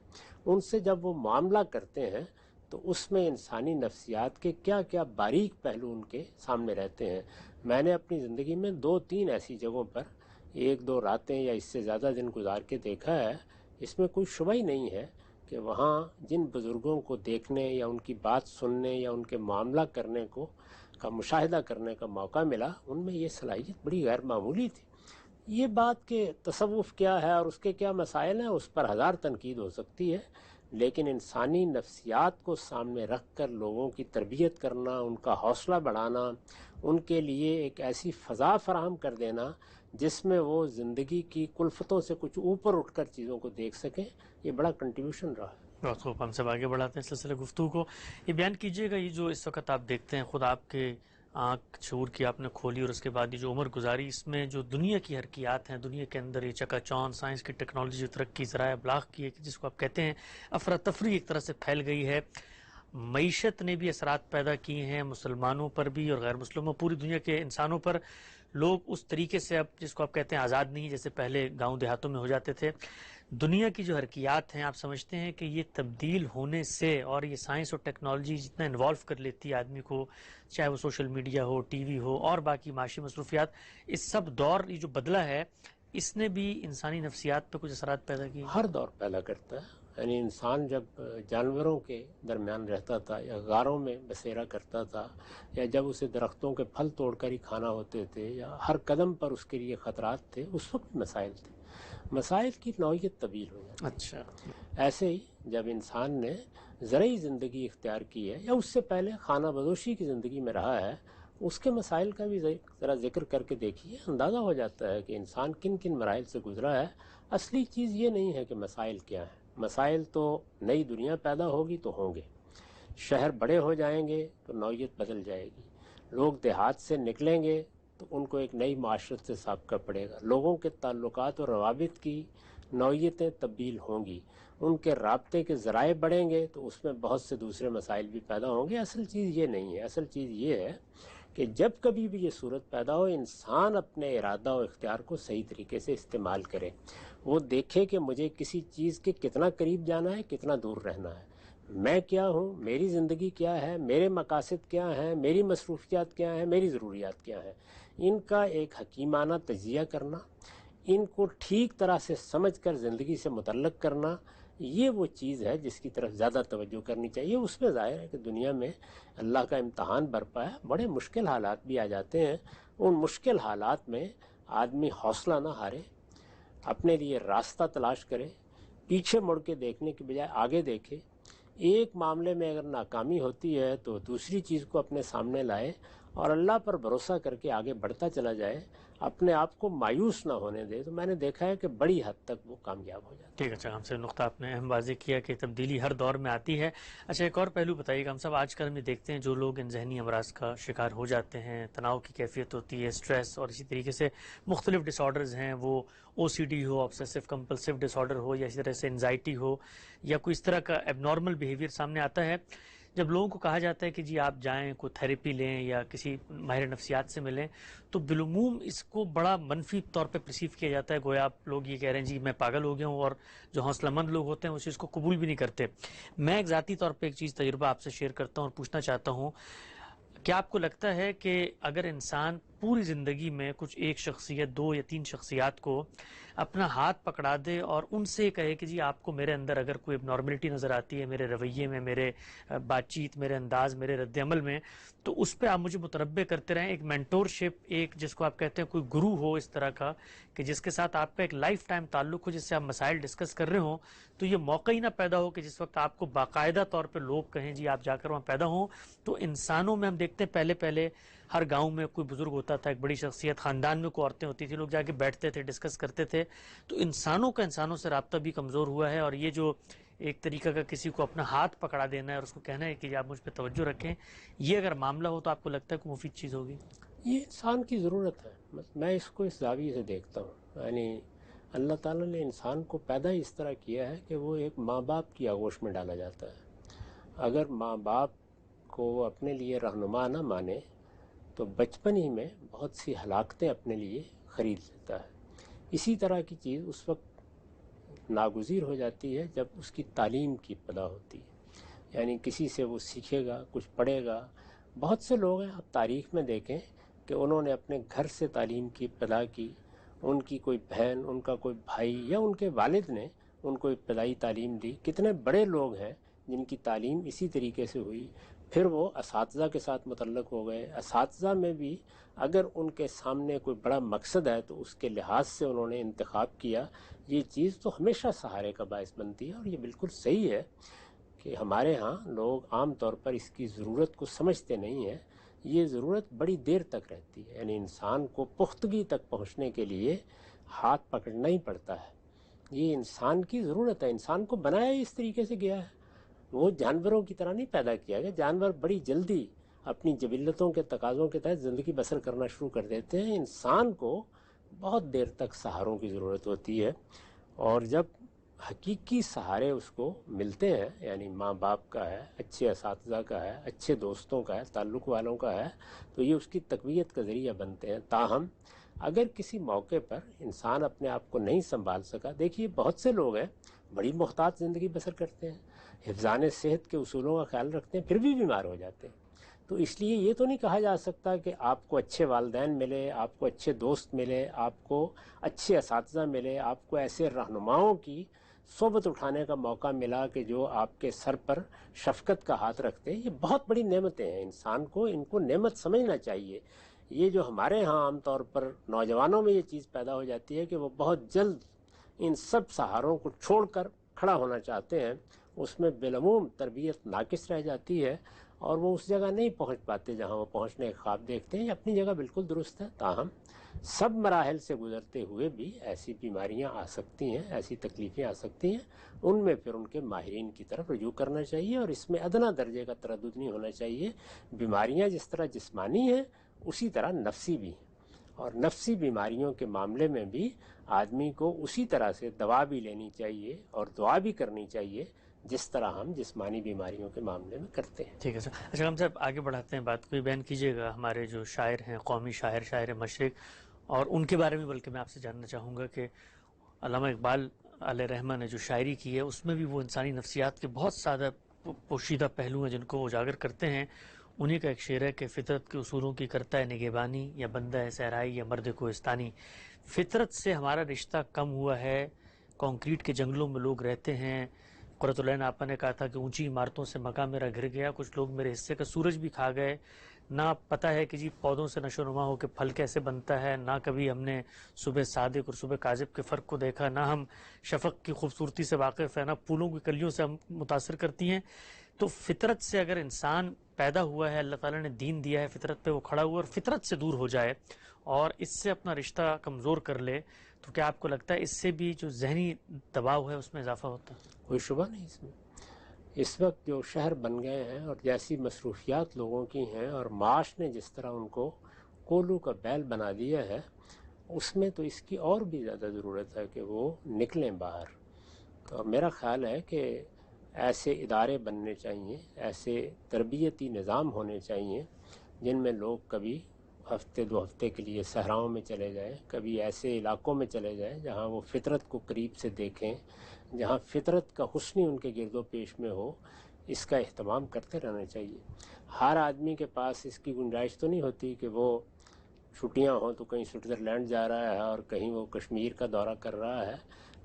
ان سے جب وہ معاملہ کرتے ہیں تو اس میں انسانی نفسیات کے کیا کیا باریک پہلو ان کے سامنے رہتے ہیں. میں نے اپنی زندگی میں 2-3 ایسی جگہوں پر 1-2 راتیں یا اس سے زیادہ دن گزار کے دیکھا ہے. اس میں کوئی شبہ ہی نہیں ہے کہ وہاں جن بزرگوں کو دیکھنے یا ان کی بات سننے یا ان کے معاملہ کرنے کا مشاہدہ کرنے کا موقع ملا، ان میں یہ صلاحیت بڑی غیر معمولی تھی. یہ بات کہ تصوف کیا ہے اور اس کے کیا مسائل ہیں، اس پر ہزار تنقید ہو سکتی ہے، لیکن انسانی نفسیات کو سامنے رکھ کر لوگوں کی تربیت کرنا، ان کا حوصلہ بڑھانا، ان کے لیے ایک ایسی فضا فراہم کر دینا جس میں وہ زندگی کی کلفتوں سے کچھ اوپر اٹھ کر چیزوں کو دیکھ سکیں، یہ بڑا کنٹریبیوشن رہا ہے. بہت خوب. ہم سب آگے بڑھاتے ہیں سلسلے گفتگو کو. یہ بیان کیجئے گا، یہ جو اس وقت آپ دیکھتے ہیں، خود آپ کے آنکھ شعور کی آپ نے کھولی اور اس کے بعد یہ جو عمر گزاری، اس میں جو دنیا کی حرکیات ہیں، دنیا کے اندر یہ چکا چون، سائنس کی ٹیکنالوجی جو ترقی، ذرائع ابلاغ کی جس کو آپ کہتے ہیں افراتفری ایک طرح سے پھیل گئی ہے، معیشت نے بھی اثرات پیدا کیے ہیں مسلمانوں پر بھی اور غیر مسلموں، پوری دنیا کے انسانوں پر. لوگ اس طریقے سے اب جس کو آپ کہتے ہیں آزاد نہیں جیسے پہلے گاؤں دیہاتوں میں ہو جاتے تھے. دنیا کی جو حرکیات ہیں، آپ سمجھتے ہیں کہ یہ تبدیل ہونے سے اور یہ سائنس اور ٹیکنالوجی جتنا انوالو کر لیتی ہے آدمی کو، چاہے وہ سوشل میڈیا ہو، ٹی وی ہو اور باقی معاشی مصروفیات، اس سب دور یہ جو بدلا ہے اس نے بھی انسانی نفسیات پہ کچھ اثرات پیدا کیے؟ ہر دور پیدا کرتا ہے. یعنی انسان جب جانوروں کے درمیان رہتا تھا یا غاروں میں بسیرا کرتا تھا یا جب اسے درختوں کے پھل توڑ کر ہی کھانا ہوتے تھے یا ہر قدم پر اس کے لیے خطرات تھے، اس وقت مسائل تھے. مسائل کی نوعیت طویل ہو جاتی ہے. اچھا. ایسے ہی جب انسان نے زرعی زندگی اختیار کی ہے یا اس سے پہلے خانہ بدوشی کی زندگی میں رہا ہے، اس کے مسائل کا بھی ذرا ذکر کر کے دیکھیے، اندازہ ہو جاتا ہے کہ انسان کن کن مراحل سے گزرا ہے. اصلی چیز یہ نہیں ہے کہ مسائل کیا ہیں، مسائل تو نئی دنیا پیدا ہوگی تو ہوں گے، شہر بڑے ہو جائیں گے تو نوعیت بدل جائے گی، لوگ دیہات سے نکلیں گے تو ان کو ایک نئی معاشرت سے سابقہ پڑے گا، لوگوں کے تعلقات اور روابط کی نوعیتیں تبدیل ہوں گی، ان کے رابطے کے ذرائع بڑھیں گے تو اس میں بہت سے دوسرے مسائل بھی پیدا ہوں گے. اصل چیز یہ نہیں ہے، اصل چیز یہ ہے کہ جب کبھی بھی یہ صورت پیدا ہو، انسان اپنے ارادہ و اختیار کو صحیح طریقے سے استعمال کرے. وہ دیکھے کہ مجھے کسی چیز کے کتنا قریب جانا ہے، کتنا دور رہنا ہے، میں کیا ہوں، میری زندگی کیا ہے، میرے مقاصد کیا ہیں، میری مصروفیات کیا ہیں، میری ضروریات کیا ہیں. ان کا ایک حکیمانہ تجزیہ کرنا، ان کو ٹھیک طرح سے سمجھ کر زندگی سے متعلق کرنا، یہ وہ چیز ہے جس کی طرف زیادہ توجہ کرنی چاہیے. اس میں ظاہر ہے کہ دنیا میں اللہ کا امتحان برپا ہے، بڑے مشکل حالات بھی آ جاتے ہیں. ان مشکل حالات میں آدمی حوصلہ نہ ہارے، اپنے لیے راستہ تلاش کرے، پیچھے مڑ کے دیکھنے کی بجائے آگے دیکھے، ایک معاملے میں اگر ناکامی ہوتی ہے تو دوسری چیز کو اپنے سامنے لائے اور اللہ پر بھروسہ کر کے آگے بڑھتا چلا جائے، اپنے آپ کو مایوس نہ ہونے دے، تو میں نے دیکھا ہے کہ بڑی حد تک وہ کامیاب ہو جاتا ہے۔ ٹھیک ہے، اچھا ہم سے نقطہ آپ نے اہم واضح کیا کہ تبدیلی ہر دور میں آتی ہے۔ اچھا ایک اور پہلو بتائیے گا، ہم سب آج کل میں دیکھتے ہیں جو لوگ ان ذہنی امراض کا شکار ہو جاتے ہیں، تناؤ کی کیفیت ہوتی ہے، سٹریس، اور اسی طریقے سے مختلف ڈس آرڈرز ہیں، وہ او سی ڈی ہو، آبسیسو کمپلسو ڈس آرڈر ہو، یا اسی طرح سے انزائٹی ہو، یا کوئی اس طرح کا ایب نارمل بیہیویئر سامنے آتا ہے، جب لوگوں کو کہا جاتا ہے کہ جی آپ جائیں کوئی تھیراپی لیں یا کسی ماہر نفسیات سے ملیں، تو بالعموم اس کو بڑا منفی طور پہ پرسیو کیا جاتا ہے، گویا آپ لوگ یہ کہہ رہے ہیں جی میں پاگل ہو گیا ہوں، اور جو حوصلہ مند لوگ ہوتے ہیں اس چیز کو قبول بھی نہیں کرتے۔ میں ایک ذاتی طور پہ ایک چیز تجربہ آپ سے شیئر کرتا ہوں اور پوچھنا چاہتا ہوں، کیا آپ کو لگتا ہے کہ اگر انسان پوری زندگی میں کچھ ایک شخصیت، 2 یا 3 شخصیات کو اپنا ہاتھ پکڑا دے اور ان سے کہے کہ جی آپ کو میرے اندر اگر کوئی نارملٹی نظر آتی ہے، میرے رویے میں، میرے بات چیت، میرے انداز، میرے رد عمل میں، تو اس پہ آپ مجھے متنبع کرتے رہیں، ایک مینٹورشپ، ایک جس کو آپ کہتے ہیں کوئی گرو ہو اس طرح کا کہ جس کے ساتھ آپ کا ایک لائف ٹائم تعلق ہو، جس سے آپ مسائل ڈسکس کر رہے ہوں، تو یہ موقع ہی نہ پیدا ہو کہ جس وقت آپ کو باقاعدہ طور پہ لوگ کہیں جی آپ جا کر وہاں پیدا ہوں۔ تو انسانوں میں ہم دیکھتے ہیں پہلے ہر گاؤں میں کوئی بزرگ ہوتا تھا، ایک بڑی شخصیت، خاندان میں کوئی عورتیں ہوتی تھی، لوگ جا کے بیٹھتے تھے، ڈسکس کرتے تھے، تو انسانوں کا انسانوں سے رابطہ بھی کمزور ہوا ہے، اور یہ جو ایک طریقہ کا کسی کو اپنا ہاتھ پکڑا دینا ہے اور اس کو کہنا ہے کہ آپ مجھ پہ توجہ رکھیں، یہ اگر معاملہ ہو تو آپ کو لگتا ہے کہ مفید چیز ہوگی؟ یہ انسان کی ضرورت ہے، میں اس کو اس زاویے سے دیکھتا ہوں، یعنی اللہ تعالیٰ نے انسان کو پیدا اس طرح کیا ہے کہ وہ ایک ماں باپ کی آغوش میں ڈالا جاتا ہے۔ اگر ماں باپ کو اپنے لیے رہنما نہ مانے تو بچپن ہی میں بہت سی ہلاکتیں اپنے لیے خرید لیتا ہے۔ اسی طرح کی چیز اس وقت ناگزیر ہو جاتی ہے جب اس کی تعلیم کی ابتدا ہوتی ہے، یعنی کسی سے وہ سیکھے گا، کچھ پڑھے گا۔ بہت سے لوگ ہیں، آپ تاریخ میں دیکھیں کہ انہوں نے اپنے گھر سے تعلیم کی ابتدا کی، ان کی کوئی بہن، ان کا کوئی بھائی یا ان کے والد نے ان کو ابتدائی تعلیم دی۔ کتنے بڑے لوگ ہیں جن کی تعلیم اسی طریقے سے ہوئی، پھر وہ اساتذہ کے ساتھ متعلق ہو گئے۔ اساتذہ میں بھی اگر ان کے سامنے کوئی بڑا مقصد ہے تو اس کے لحاظ سے انہوں نے انتخاب کیا۔ یہ چیز تو ہمیشہ سہارے کا باعث بنتی ہے، اور یہ بالکل صحیح ہے کہ ہمارے ہاں لوگ عام طور پر اس کی ضرورت کو سمجھتے نہیں ہیں۔ یہ ضرورت بڑی دیر تک رہتی ہے، یعنی انسان کو پختگی تک پہنچنے کے لیے ہاتھ پکڑنا ہی پڑتا ہے۔ یہ انسان کی ضرورت ہے، انسان کو بنایا اس طریقے سے گیا ہے، وہ جانوروں کی طرح نہیں پیدا کیا گیا۔ جانور بڑی جلدی اپنی جبلتوں کے تقاضوں کے تحت زندگی بسر کرنا شروع کر دیتے ہیں۔ انسان کو بہت دیر تک سہاروں کی ضرورت ہوتی ہے، اور جب حقیقی سہارے اس کو ملتے ہیں، یعنی ماں باپ کا ہے، اچھے اساتذہ کا ہے، اچھے دوستوں کا ہے، تعلق والوں کا ہے، تو یہ اس کی تقویت کا ذریعہ بنتے ہیں۔ تاہم اگر کسی موقع پر انسان اپنے آپ کو نہیں سنبھال سکا، دیکھیے بہت سے لوگ ہیں بڑی محتاط زندگی بسر کرتے ہیں، حفظان صحت کے اصولوں کا خیال رکھتے ہیں، پھر بھی بیمار ہو جاتے ہیں۔ تو اس لیے یہ تو نہیں کہا جا سکتا کہ آپ کو اچھے والدین ملے، آپ کو اچھے دوست ملے، آپ کو اچھے اساتذہ ملے، آپ کو ایسے رہنماؤں کی صحبت اٹھانے کا موقع ملا کہ جو آپ کے سر پر شفقت کا ہاتھ رکھتے ہیں۔ یہ بہت بڑی نعمتیں ہیں، انسان کو ان کو نعمت سمجھنا چاہیے۔ یہ جو ہمارے ہاں عام طور پر نوجوانوں میں یہ چیز پیدا ہو جاتی ہے کہ وہ بہت جلد ان سب سہاروں کو چھوڑ کر کھڑا ہونا چاہتے ہیں، اس میں بالعموم تربیت ناقص رہ جاتی ہے، اور وہ اس جگہ نہیں پہنچ پاتے جہاں وہ پہنچنے کے خواب دیکھتے ہیں۔ یہ اپنی جگہ بالکل درست ہے، تاہم سب مراحل سے گزرتے ہوئے بھی ایسی بیماریاں آ سکتی ہیں، ایسی تکلیفیں آ سکتی ہیں، ان میں پھر ان کے ماہرین کی طرف رجوع کرنا چاہیے، اور اس میں ادنیٰ درجے کا تردد نہیں ہونا چاہیے۔ بیماریاں جس طرح جسمانی ہیں اسی طرح نفسی بھی ہیں، اور نفسی بیماریوں کے معاملے میں بھی آدمی کو اسی طرح سے دوا بھی لینی چاہیے اور دعا بھی کرنی چاہیے جس طرح ہم جسمانی بیماریوں کے معاملے میں کرتے ہیں۔ ٹھیک ہے سر، اچھا ہم صاحب آگے بڑھاتے ہیں بات کو، یہ بیان کیجیے گا ہمارے جو شاعر ہیں، قومی شاعر مشرق، اور ان کے بارے میں بلکہ میں آپ سے جاننا چاہوں گا کہ علامہ اقبال علیہ رحمہ نے جو شاعری کی ہے اس میں بھی وہ انسانی نفسیات کے بہت زیادہ پوشیدہ پہلو ہیں جن کو وہ اجاگر کرتے ہیں۔ انہی کا ایک شعر ہے کہ فطرت کے اصولوں کی کرتا ہے نگہبانی، یا بندہ ہے صحرائی یا مرد کوہستانی۔ فطرت سے ہمارا رشتہ کم ہوا ہے، کنکریٹ کے جنگلوں میں لوگ رہتے ہیں۔ قرۃ العین آپا نے کہا تھا کہ اونچی عمارتوں سے مکہ میرا گھر گیا، کچھ لوگ میرے حصے کا سورج بھی کھا گئے، نہ پتہ ہے کہ جی پودوں سے نشو نما ہو کے پھل کیسے بنتا ہے، نہ کبھی ہم نے صبح صادق اور صبح کاذب کے فرق کو دیکھا، نہ ہم شفق کی خوبصورتی سے واقف ہیں، نہ پھولوں کی کلیوں سے ہم متاثر کرتی ہیں. تو فطرت سے اگر انسان پیدا ہوا ہے، اللہ تعالیٰ نے دین دیا ہے، فطرت پہ وہ کھڑا ہوا اور فطرت سے دور ہو جائے اور اس سے اپنا رشتہ کمزور کر لے، تو کیا آپ کو لگتا ہے اس سے بھی جو ذہنی دباؤ ہے اس میں اضافہ ہوتا ہے؟ کوئی شبہ نہیں اس میں. اس وقت جو شہر بن گئے ہیں اور جیسی مصروفیات لوگوں کی ہیں اور معاش نے جس طرح ان کو کولو کا بیل بنا دیا ہے، اس میں تو اس کی اور بھی زیادہ ضرورت ہے کہ وہ نکلیں باہر. تو میرا خیال ہے کہ ایسے ادارے بننے چاہیے، ایسے تربیتی نظام ہونے چاہیے جن میں لوگ کبھی ہفتے 2 ہفتے کے لیے صحراؤں میں چلے جائیں، کبھی ایسے علاقوں میں چلے جائیں جہاں وہ فطرت کو قریب سے دیکھیں، جہاں فطرت کا حسن ان کے گرد و پیش میں ہو. اس کا اہتمام کرتے رہنا چاہیے. ہر آدمی کے پاس اس کی گنجائش تو نہیں ہوتی کہ وہ چھٹیاں ہوں تو کہیں سوئٹزرلینڈ جا رہا ہے اور کہیں وہ کشمیر کا دورہ کر رہا ہے،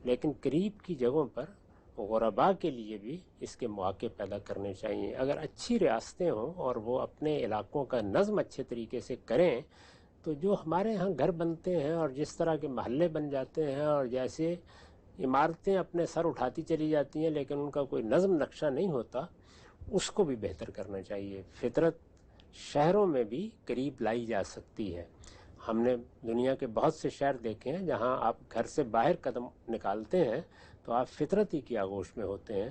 لیکن قریب کی جگہوں پر غرباء کے لیے بھی اس کے مواقع پیدا کرنے چاہیے. اگر اچھی ریاستیں ہوں اور وہ اپنے علاقوں کا نظم اچھے طریقے سے کریں تو جو ہمارے ہاں گھر بنتے ہیں اور جس طرح کے محلے بن جاتے ہیں اور جیسے عمارتیں اپنے سر اٹھاتی چلی جاتی ہیں لیکن ان کا کوئی نظم نقشہ نہیں ہوتا، اس کو بھی بہتر کرنا چاہیے. فطرت شہروں میں بھی قریب لائی جا سکتی ہے. ہم نے دنیا کے بہت سے شہر دیکھے ہیں جہاں آپ گھر سے باہر قدم نکالتے ہیں تو آپ فطرت ہی کی آغوش میں ہوتے ہیں.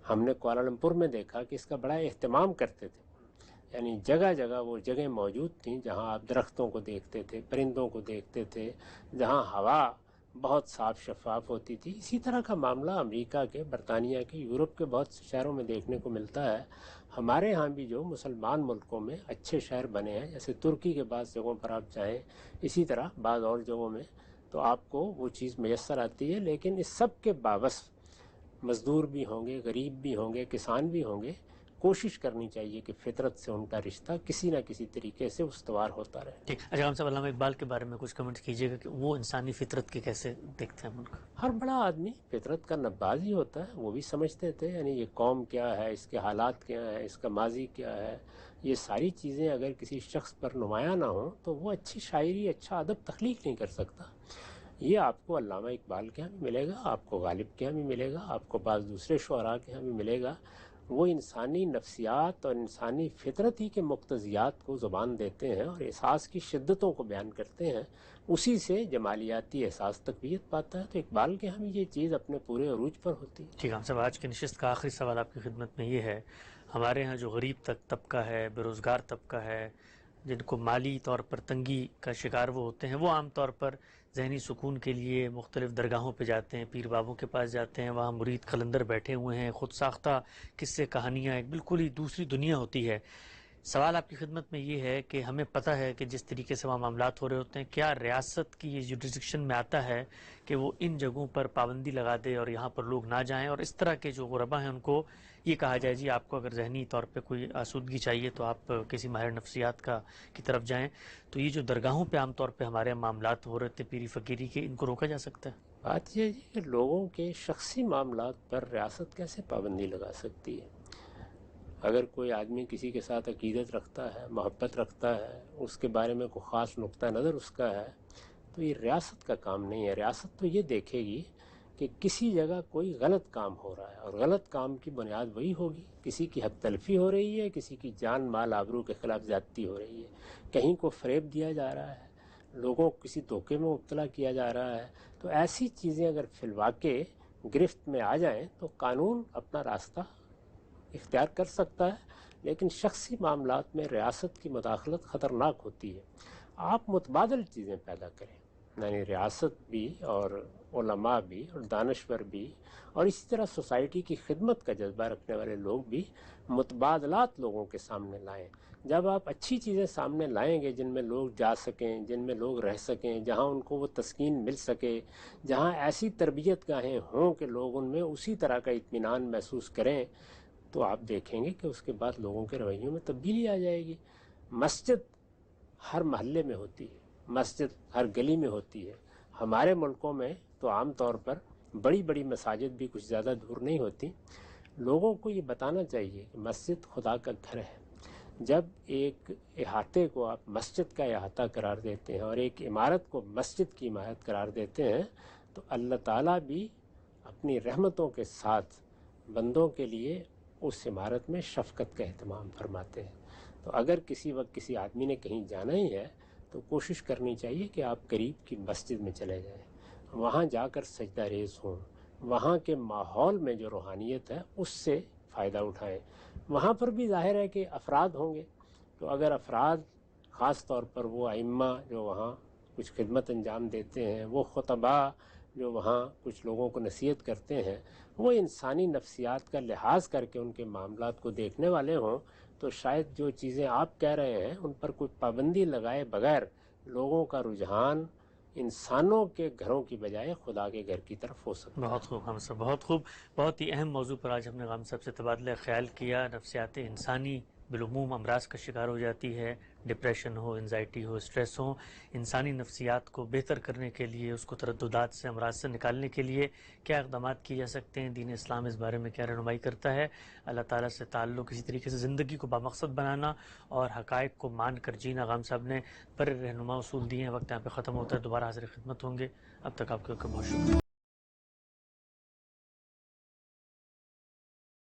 ہم نے کوالالمپور میں دیکھا کہ اس کا بڑا اہتمام کرتے تھے، یعنی جگہ جگہ وہ جگہیں موجود تھیں جہاں آپ درختوں کو دیکھتے تھے، پرندوں کو دیکھتے تھے، جہاں ہوا بہت صاف شفاف ہوتی تھی. اسی طرح کا معاملہ امریکہ کے، برطانیہ کے، یورپ کے بہت سے شہروں میں دیکھنے کو ملتا ہے. ہمارے ہاں بھی جو مسلمان ملکوں میں اچھے شہر بنے ہیں، جیسے ترکی کے بعض جگہوں پر آپ جائیں، اسی طرح بعض اور جگہوں میں، تو آپ کو وہ چیز میسر آتی ہے. لیکن اس سب کے باوجود مزدور بھی ہوں گے، غریب بھی ہوں گے، کسان بھی ہوں گے. کوشش کرنی چاہیے کہ فطرت سے ان کا رشتہ کسی نہ کسی طریقے سے استوار ہوتا رہے. ٹھیک. اچھا ہم صاحب علامہ اقبال کے بارے میں کچھ کمنٹ کیجیے گا کہ وہ انسانی فطرت کے کیسے دیکھتے ہیں ان کو؟ ہر بڑا آدمی فطرت کا نباز ہی ہوتا ہے. وہ بھی سمجھتے تھے یعنی یہ قوم کیا ہے، اس کے حالات کیا ہیں، اس کا ماضی کیا ہے. یہ ساری چیزیں اگر کسی شخص پر نمایاں نہ ہوں تو وہ اچھی شاعری، اچھا ادب تخلیق نہیں کر سکتا. یہ آپ کو علامہ اقبال کے ہاں بھی ملے گا، آپ کو غالب کے ہاں بھی ملے گا، آپ کو بعض دوسرے شعراء کے ہاں بھی ملے گا. وہ انسانی نفسیات اور انسانی فطرت ہی کے مقتضیات کو زبان دیتے ہیں اور احساس کی شدتوں کو بیان کرتے ہیں. اسی سے جمالیاتی احساس تقویت پاتا ہے. تو اقبال کے ہاں بھی یہ چیز اپنے پورے عروج پر ہوتی ہے. ٹھیک ہے ہم صاحب، آج کی نشست کا آخری سوال آپ کی خدمت میں یہ ہے، ہمارے ہاں جو غریب طبقہ ہے، بے روزگار طبقہ ہے، جن کو مالی طور پر تنگی کا شکار وہ ہوتے ہیں، وہ عام طور پر ذہنی سکون کے لیے مختلف درگاہوں پہ جاتے ہیں، پیر بابوں کے پاس جاتے ہیں، وہاں مرید قلندر بیٹھے ہوئے ہیں، خود ساختہ قصے کہانیاں، ایک بالکل ہی دوسری دنیا ہوتی ہے. سوال آپ کی خدمت میں یہ ہے کہ ہمیں پتہ ہے کہ جس طریقے سے وہاں معاملات ہو رہے ہوتے ہیں، کیا ریاست کی یہ جوڈیسڈکشن میں آتا ہے کہ وہ ان جگہوں پر پابندی لگا دے اور یہاں پر لوگ نہ جائیں، اور اس طرح کے جو غربا ہیں ان کو یہ کہا جائے جی آپ کو اگر ذہنی طور پہ کوئی آسودگی چاہیے تو آپ کسی ماہر نفسیات کی طرف جائیں؟ تو یہ جو درگاہوں پہ عام طور پہ ہمارے معاملات ہو رہے تھے پیری فقیری کے، ان کو روکا جا سکتا ہے؟ بات یہ ہے کہ لوگوں کے شخصی معاملات پر ریاست کیسے پابندی لگا سکتی ہے؟ اگر کوئی آدمی کسی کے ساتھ عقیدت رکھتا ہے، محبت رکھتا ہے، اس کے بارے میں کوئی خاص نقطہ نظر اس کا ہے، تو یہ ریاست کا کام نہیں ہے. ریاست تو یہ دیکھے گی کہ کسی جگہ کوئی غلط کام ہو رہا ہے، اور غلط کام کی بنیاد وہی ہوگی، کسی کی حق تلفی ہو رہی ہے، کسی کی جان مال آبرو کے خلاف زیادتی ہو رہی ہے، کہیں کو فریب دیا جا رہا ہے، لوگوں کو کسی دھوکے میں مبتلا کیا جا رہا ہے. تو ایسی چیزیں اگر فی الواقع گرفت میں آ جائیں تو قانون اپنا راستہ اختیار کر سکتا ہے. لیکن شخصی معاملات میں ریاست کی مداخلت خطرناک ہوتی ہے. آپ متبادل چیزیں پیدا کریں، یعنی ریاست بھی اور علماء بھی اور دانشور بھی اور اسی طرح سوسائٹی کی خدمت کا جذبہ رکھنے والے لوگ بھی متبادلات لوگوں کے سامنے لائیں. جب آپ اچھی چیزیں سامنے لائیں گے جن میں لوگ جا سکیں، جن میں لوگ رہ سکیں، جہاں ان کو وہ تسکین مل سکے، جہاں ایسی تربیت گاہیں ہوں کہ لوگ ان میں اسی طرح کا اطمینان محسوس کریں، تو آپ دیکھیں گے کہ اس کے بعد لوگوں کے رویوں میں تبدیلی آ جائے گی. مسجد ہر محلے میں ہوتی ہے، مسجد ہر گلی میں ہوتی ہے. ہمارے ملکوں میں تو عام طور پر بڑی بڑی مساجد بھی کچھ زیادہ دور نہیں ہوتی. لوگوں کو یہ بتانا چاہیے کہ مسجد خدا کا گھر ہے. جب ایک احاطے کو آپ مسجد کا احاطہ قرار دیتے ہیں اور ایک عمارت کو مسجد کی عمارت قرار دیتے ہیں تو اللہ تعالیٰ بھی اپنی رحمتوں کے ساتھ بندوں کے لیے اس عمارت میں شفقت کا اہتمام فرماتے ہیں۔ تو اگر کسی وقت کسی آدمی نے کہیں جانا ہی ہے تو کوشش کرنی چاہیے کہ آپ قریب کی مسجد میں چلے جائیں، وہاں جا کر سجدہ ریز ہوں، وہاں کے ماحول میں جو روحانیت ہے اس سے فائدہ اٹھائیں۔ وہاں پر بھی ظاہر ہے کہ افراد ہوں گے، تو اگر افراد خاص طور پر وہ ائمہ جو وہاں کچھ خدمت انجام دیتے ہیں، وہ خطبہ جو وہاں کچھ لوگوں کو نصیحت کرتے ہیں، وہ انسانی نفسیات کا لحاظ کر کے ان کے معاملات کو دیکھنے والے ہوں تو شاید جو چیزیں آپ کہہ رہے ہیں ان پر کوئی پابندی لگائے بغیر لوگوں کا رجحان انسانوں کے گھروں کی بجائے خدا کے گھر کی طرف ہو سکتا ہے۔ بہت خوب غام صاحب، بہت خوب، بہت ہی اہم موضوع پر آج ہم نے غام صاحب سے تبادلہ خیال کیا۔ نفسیات انسانی بالعموم امراض کا شکار ہو جاتی ہے، ڈپریشن ہو، انزائٹی ہو، اسٹریس ہو۔ انسانی نفسیات کو بہتر کرنے کے لیے، اس کو ترددات سے، امراض سے نکالنے کے لیے کیا اقدامات کیے جا سکتے ہیں؟ دین اسلام اس بارے میں کیا رہنمائی کرتا ہے؟ اللہ تعالیٰ سے تعلق، اسی طریقے سے زندگی کو بامقصد بنانا اور حقائق کو مان کر جینا، غام صاحب نے پر رہنما اصول دیے ہیں۔ وقت یہاں پہ ختم ہوتا ہے، دوبارہ حاضر خدمت ہوں گے، اب تک آپ کا بہت شکریہ۔